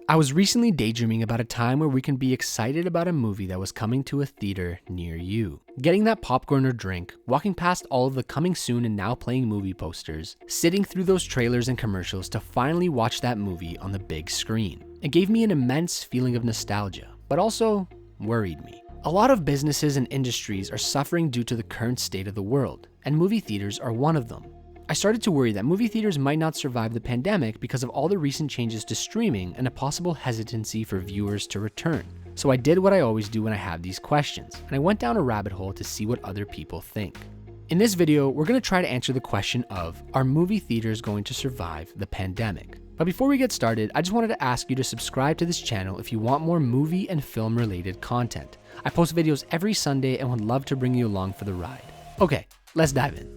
I was recently daydreaming about a time where we can be excited about a movie that was coming to a theater near you. Getting that popcorn or drink, walking past all of the coming soon and now playing movie posters, sitting through those trailers and commercials to finally watch that movie on the big screen. It gave me an immense feeling of nostalgia, but also worried me. A lot of businesses and industries are suffering due to the current state of the world, and movie theaters are one of them. I started to worry that movie theaters might not survive the pandemic because of all the recent changes to streaming and a possible hesitancy for viewers to return. So I did what I always do when I have these questions, and I went down a rabbit hole to see what other people think. In this video, we're going to try to answer the question of, are movie theaters going to survive the pandemic? But before we get started, I just wanted to ask you to subscribe to this channel if you want more movie and film related content. I post videos every Sunday and would love to bring you along for the ride. Okay, let's dive in.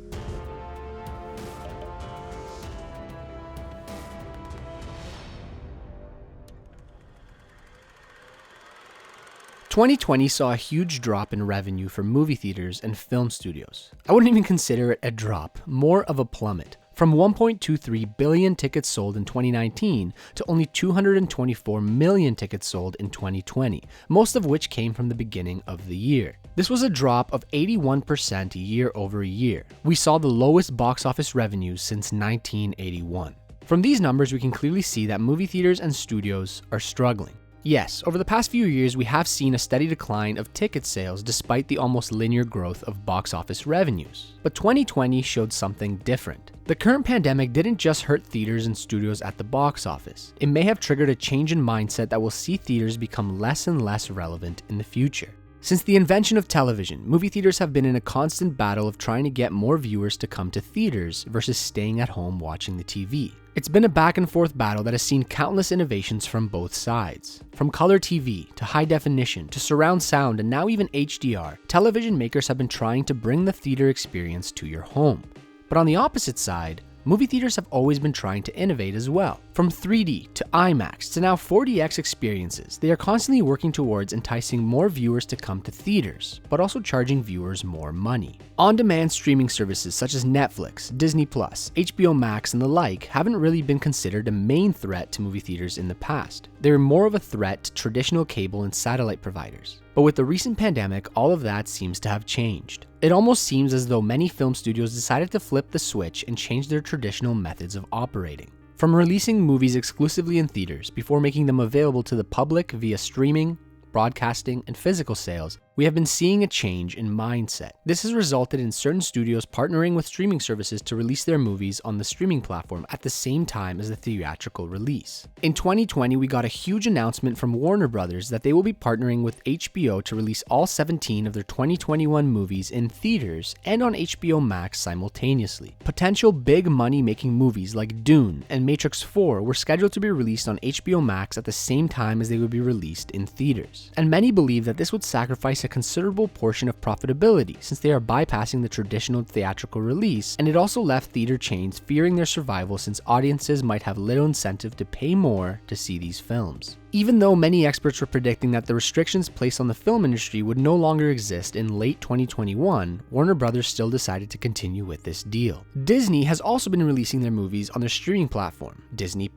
2020 saw a huge drop in revenue for movie theaters and film studios. I wouldn't even consider it a drop, more of a plummet. From 1.23 billion tickets sold in 2019 to only 224 million tickets sold in 2020, most of which came from the beginning of the year. This was a drop of 81% year over year. We saw the lowest box office revenues since 1981. From these numbers, we can clearly see that movie theaters and studios are struggling. Yes, over the past few years, we have seen a steady decline of ticket sales despite the almost linear growth of box office revenues. But 2020 showed something different. The current pandemic didn't just hurt theaters and studios at the box office. It may have triggered a change in mindset that will see theaters become less and less relevant in the future. Since the invention of television, movie theaters have been in a constant battle of trying to get more viewers to come to theaters versus staying at home watching the TV. It's been a back and forth battle that has seen countless innovations from both sides. From color TV, to high definition, to surround sound, and now even HDR, television makers have been trying to bring the theater experience to your home. But on the opposite side, movie theaters have always been trying to innovate as well. From 3D to IMAX to now 4DX experiences, they are constantly working towards enticing more viewers to come to theaters, but also charging viewers more money. On-demand streaming services such as Netflix, Disney+, HBO Max, and the like haven't really been considered a main threat to movie theaters in the past. They're more of a threat to traditional cable and satellite providers. But with the recent pandemic, all of that seems to have changed. It almost seems as though many film studios decided to flip the switch and change their traditional methods of operating. From releasing movies exclusively in theaters before making them available to the public via streaming, broadcasting, and physical sales, we have been seeing a change in mindset. This has resulted in certain studios partnering with streaming services to release their movies on the streaming platform at the same time as the theatrical release. In 2020, we got a huge announcement from Warner Brothers that they will be partnering with HBO to release all 17 of their 2021 movies in theaters and on HBO Max simultaneously. Potential big money-making movies like Dune and Matrix 4 were scheduled to be released on HBO Max at the same time as they would be released in theaters. And many believe that this would sacrifice a considerable portion of profitability since they are bypassing the traditional theatrical release, and it also left theater chains fearing their survival since audiences might have little incentive to pay more to see these films. Even though many experts were predicting that the restrictions placed on the film industry would no longer exist in late 2021, Warner Brothers still decided to continue with this deal. Disney has also been releasing their movies on their streaming platform, Disney+.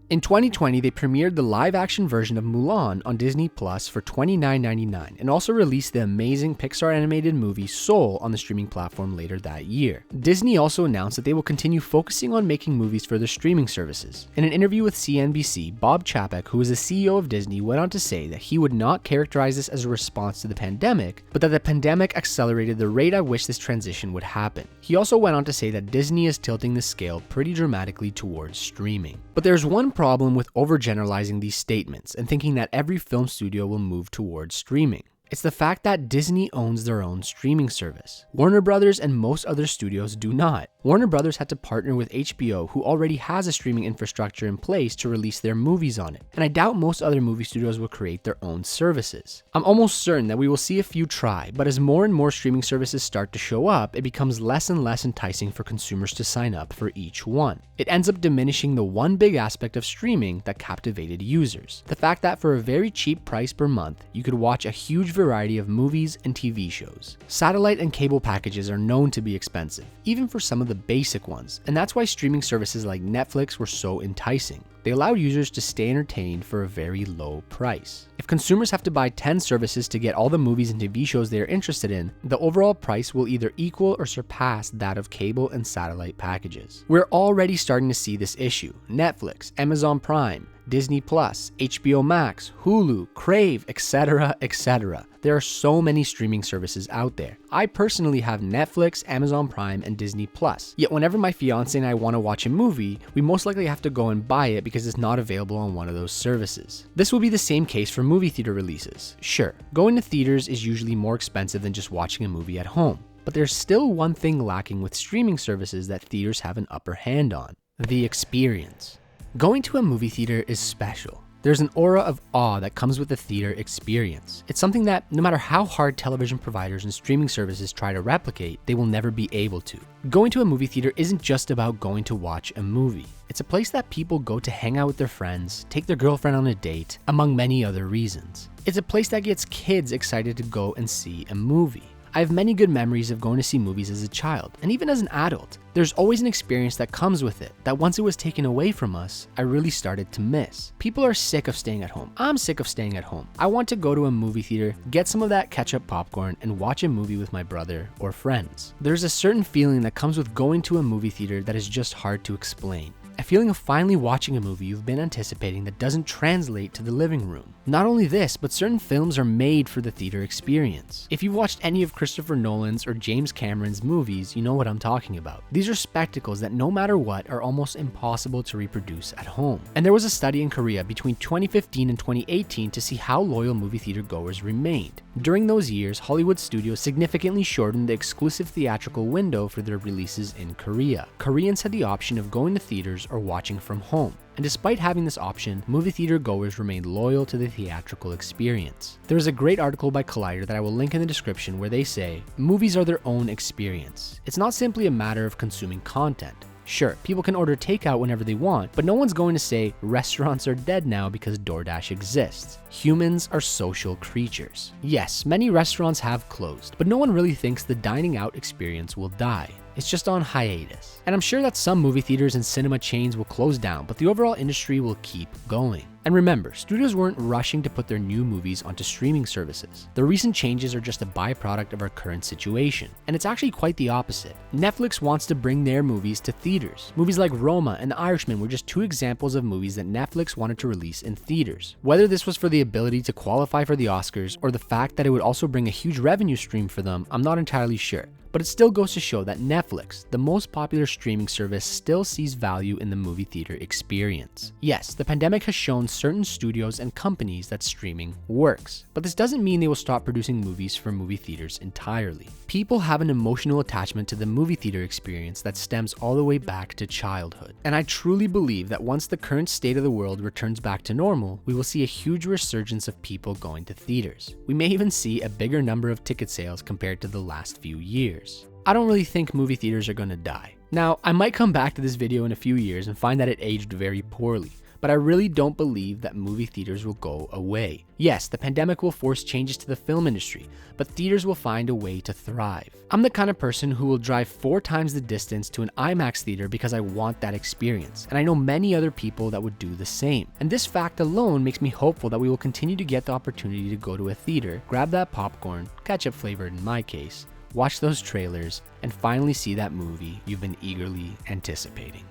In 2020, they premiered the live-action version of Mulan on Disney Plus for $29.99 and also released the amazing Pixar animated movie Soul on the streaming platform later that year. Disney also announced that they will continue focusing on making movies for their streaming services. In an interview with CNBC, Bob Chapek, who is the CEO of Disney, went on to say that he would not characterize this as a response to the pandemic, but that the pandemic accelerated the rate at which this transition would happen. He also went on to say that Disney is tilting the scale pretty dramatically towards streaming. But there's one problem with overgeneralizing these statements and thinking that every film studio will move towards streaming. It's the fact that Disney owns their own streaming service. Warner Brothers and most other studios do not. Warner Brothers had to partner with HBO, who already has a streaming infrastructure in place to release their movies on it, and I doubt most other movie studios will create their own services. I'm almost certain that we will see a few try, but as more and more streaming services start to show up, it becomes less and less enticing for consumers to sign up for each one. It ends up diminishing the one big aspect of streaming that captivated users. The fact that for a very cheap price per month, you could watch a huge variety of movies and TV shows. Satellite and cable packages are known to be expensive, even for some of the basic ones, and that's why streaming services like Netflix were so enticing. They allowed users to stay entertained for a very low price. If consumers have to buy 10 services to get all the movies and TV shows they are interested in, the overall price will either equal or surpass that of cable and satellite packages. We're already starting to see this issue. Netflix, Amazon Prime, Disney Plus, HBO Max, Hulu, Crave, etc., etc. There are so many streaming services out there. I personally have Netflix, Amazon Prime, and Disney Plus. Yet whenever my fiance and I want to watch a movie, we most likely have to go and buy it because it's not available on one of those services. This will be the same case for movie theater releases. Sure, going to theaters is usually more expensive than just watching a movie at home. But there's still one thing lacking with streaming services that theaters have an upper hand on: the experience. Going to a movie theater is special. There's an aura of awe that comes with the theater experience. It's something that, no matter how hard television providers and streaming services try to replicate, they will never be able to. Going to a movie theater isn't just about going to watch a movie. It's a place that people go to hang out with their friends, take their girlfriend on a date, among many other reasons. It's a place that gets kids excited to go and see a movie. I have many good memories of going to see movies as a child, and even as an adult. There's always an experience that comes with it that once it was taken away from us, I really started to miss. People are sick of staying at home. I'm sick of staying at home. I want to go to a movie theater, get some of that ketchup popcorn, and watch a movie with my brother or friends. There's a certain feeling that comes with going to a movie theater that is just hard to explain. A feeling of finally watching a movie you've been anticipating that doesn't translate to the living room. Not only this, but certain films are made for the theater experience. If you've watched any of Christopher Nolan's or James Cameron's movies, you know what I'm talking about. These are spectacles that no matter what are almost impossible to reproduce at home. And there was a study in Korea between 2015 and 2018 to see how loyal movie theater goers remained. During those years, Hollywood studios significantly shortened the exclusive theatrical window for their releases in Korea. Koreans had the option of going to theaters or watching from home. And despite having this option, movie theater goers remained loyal to the theatrical experience. There is a great article by Collider that I will link in the description where they say, movies are their own experience. It's not simply a matter of consuming content. Sure, people can order takeout whenever they want, but no one's going to say restaurants are dead now because DoorDash exists. Humans are social creatures. Yes, many restaurants have closed, but no one really thinks the dining out experience will die. It's just on hiatus. And I'm sure that some movie theaters and cinema chains will close down, but the overall industry will keep going. And remember, studios weren't rushing to put their new movies onto streaming services. The recent changes are just a byproduct of our current situation. And it's actually quite the opposite. Netflix wants to bring their movies to theaters. Movies like Roma and The Irishman were just two examples of movies that Netflix wanted to release in theaters. Whether this was for the ability to qualify for the Oscars or the fact that it would also bring a huge revenue stream for them, I'm not entirely sure. But it still goes to show that Netflix, the most popular streaming service, still sees value in the movie theater experience. Yes, the pandemic has shown certain studios and companies that streaming works, but this doesn't mean they will stop producing movies for movie theaters entirely. People have an emotional attachment to the movie theater experience that stems all the way back to childhood. And I truly believe that once the current state of the world returns back to normal, we will see a huge resurgence of people going to theaters. We may even see a bigger number of ticket sales compared to the last few years. I don't really think movie theaters are gonna die. Now, I might come back to this video in a few years and find that it aged very poorly, but I really don't believe that movie theaters will go away. Yes, the pandemic will force changes to the film industry, but theaters will find a way to thrive. I'm the kind of person who will drive 4 times the distance to an IMAX theater because I want that experience, and I know many other people that would do the same. And this fact alone makes me hopeful that we will continue to get the opportunity to go to a theater, grab that popcorn, ketchup flavored in my case, watch those trailers, and finally see that movie you've been eagerly anticipating.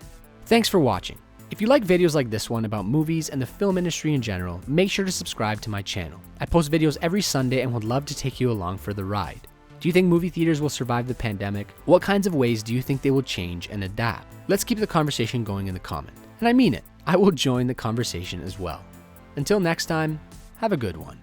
Thanks for watching. If you like videos like this one about movies and the film industry in general, make sure to subscribe to my channel. I post videos every Sunday and would love to take you along for the ride. Do you think movie theaters will survive the pandemic? What kinds of ways do you think they will change and adapt? Let's keep the conversation going in the comment. And I mean it, I will join the conversation as well. Until next time, have a good one.